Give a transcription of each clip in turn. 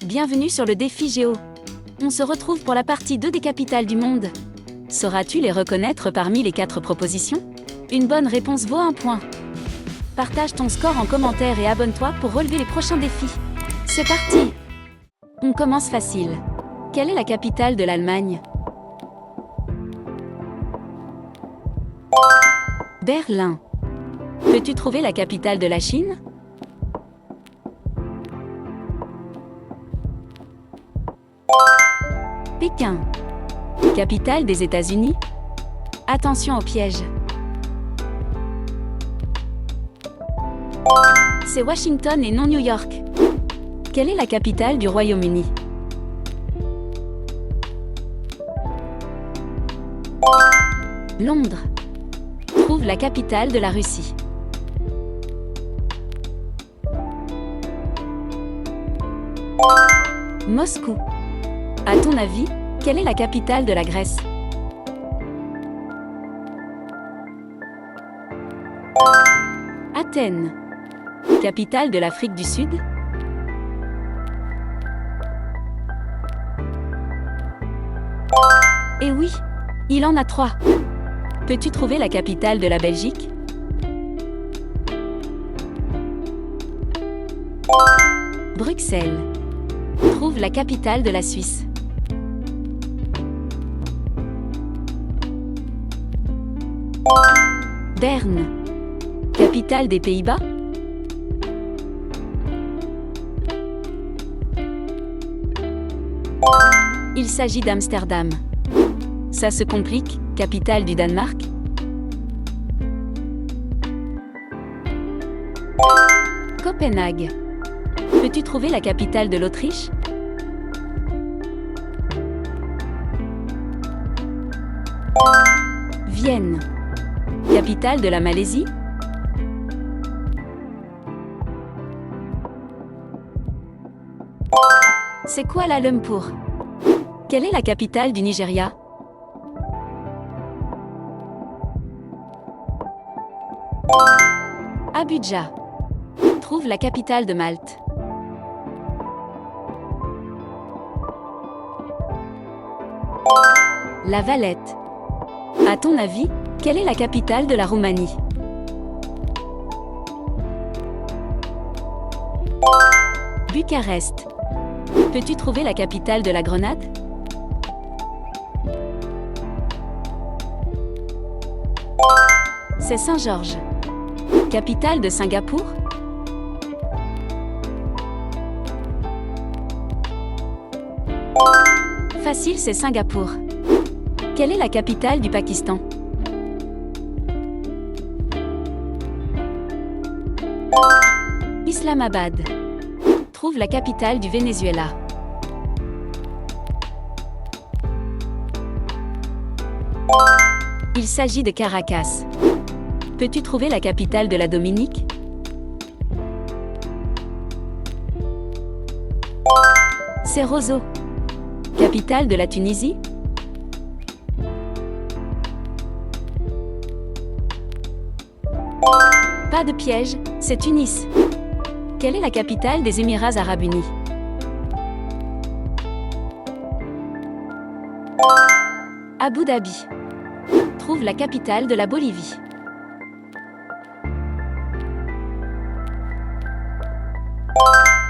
Bienvenue sur le défi Géo. On se retrouve pour la partie 2 des capitales du monde. Sauras-tu les reconnaître parmi les 4 propositions? Une bonne réponse vaut 1 point. Partage ton score en commentaire et abonne-toi pour relever les prochains défis. C'est parti! On commence facile. Quelle est la capitale de l'Allemagne? Berlin. Peux-tu trouver la capitale de la Chine? Pékin. Capitale des États-Unis? Attention au piège. C'est Washington et non New York. Quelle est la capitale du Royaume-Uni? Londres. Trouve la capitale de la Russie. Moscou. À ton avis, quelle est la capitale de la Grèce? Athènes. Capitale de l'Afrique du Sud? Eh oui, il en a 3. Peux-tu trouver la capitale de la Belgique? Bruxelles. Trouve la capitale de la Suisse. Berne. Capitale des Pays-Bas? Il s'agit d'Amsterdam. Ça se complique, capitale du Danemark? Copenhague. Peux-tu trouver la capitale de l'Autriche? Vienne. Capitale de la Malaisie? C'est Kuala Lumpur. Quelle est la capitale du Nigeria? Abuja. Trouve la capitale de Malte. La Valette. À ton avis, quelle est la capitale de la Roumanie? Bucarest. Peux-tu trouver la capitale de la Grenade? C'est Saint-Georges. Capitale de Singapour? Facile, c'est Singapour. Quelle est la capitale du Pakistan? Islamabad. Trouve la capitale du Venezuela. Il s'agit de Caracas. Peux-tu trouver la capitale de la Dominique? C'est Rosso. Capitale de la Tunisie? Pas de piège, c'est Tunis. Quelle est la capitale des Émirats arabes unis? Abu Dhabi. Trouve la capitale de la Bolivie.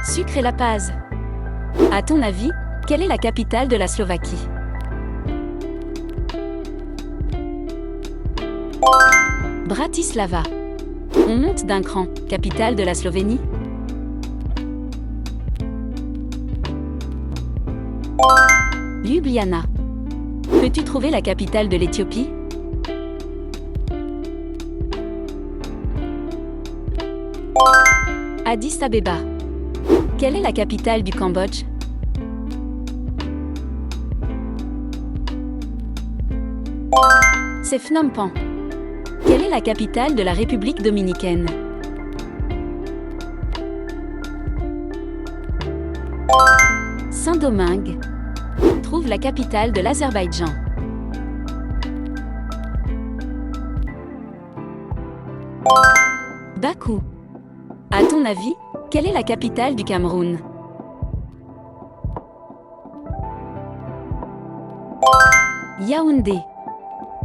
Sucre et La Paz. À ton avis, quelle est la capitale de la Slovaquie? Bratislava. On monte d'un cran, capitale de la Slovénie? Ljubljana. Peux-tu trouver la capitale de l'Éthiopie? Addis Abeba. Quelle est la capitale du Cambodge? C'est Phnom Penh. Quelle est la capitale de la République dominicaine? Saint-Domingue. Trouve la capitale de l'Azerbaïdjan. Bakou. À ton avis, quelle est la capitale du Cameroun? Yaoundé.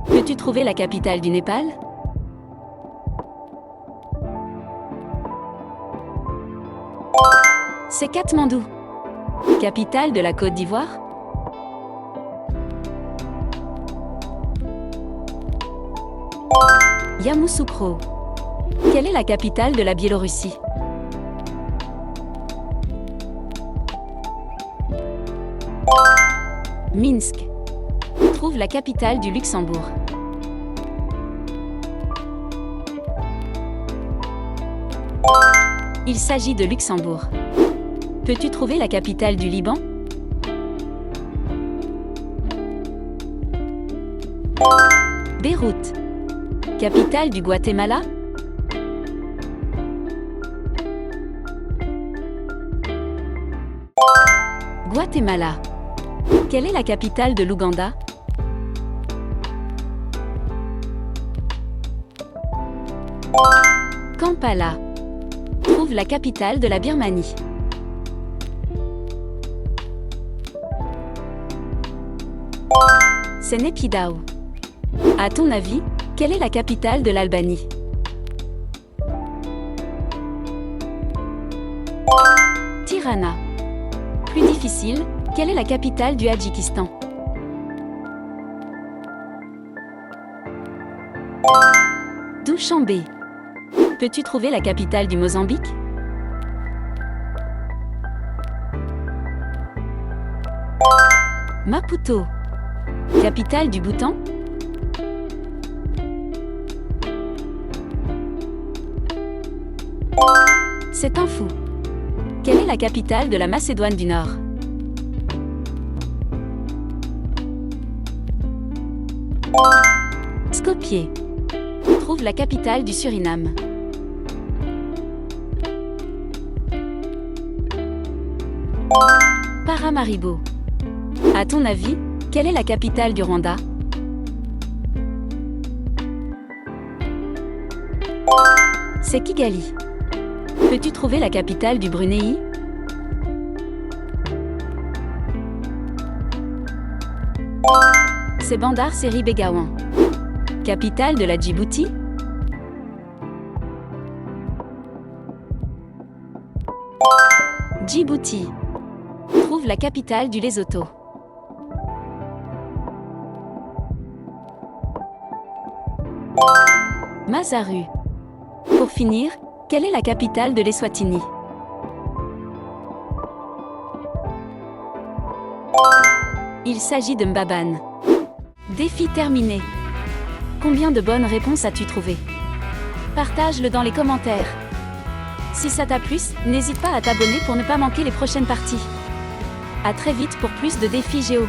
Peux-tu trouver la capitale du Népal? C'est Katmandou. Capitale de la Côte d'Ivoire? Yamoussoukro. Quelle est la capitale de la Biélorussie? Minsk. Trouve la capitale du Luxembourg. Il s'agit de Luxembourg. Peux-tu trouver la capitale du Liban? Beyrouth. Capitale du Guatemala? Guatemala. Quelle est la capitale de l'Ouganda? Kampala. Trouve la capitale de la Birmanie. C'est Naypyidaw. À ton avis, quelle est la capitale de l'Albanie? Tirana. Plus difficile, quelle est la capitale du Tadjikistan? Douchambé. Peux-tu trouver la capitale du Mozambique? Maputo. Capitale du Bhoutan? C'est un fou. Quelle est la capitale de la Macédoine du Nord? Skopje. Trouve la capitale du Suriname. Paramaribo. À ton avis, quelle est la capitale du Rwanda? C'est Kigali. Peux-tu trouver la capitale du Brunei? C'est Bandar Seri Begawan. Capitale de la Djibouti? Djibouti. Trouve la capitale du Lesotho. Masaru. Pour finir, quelle est la capitale de l'Eswatini? Il s'agit de Mbabane. Défi terminé. Combien de bonnes réponses as-tu trouvé? Partage-le dans les commentaires. Si ça t'a plu, n'hésite pas à t'abonner pour ne pas manquer les prochaines parties. À très vite pour plus de défis géo.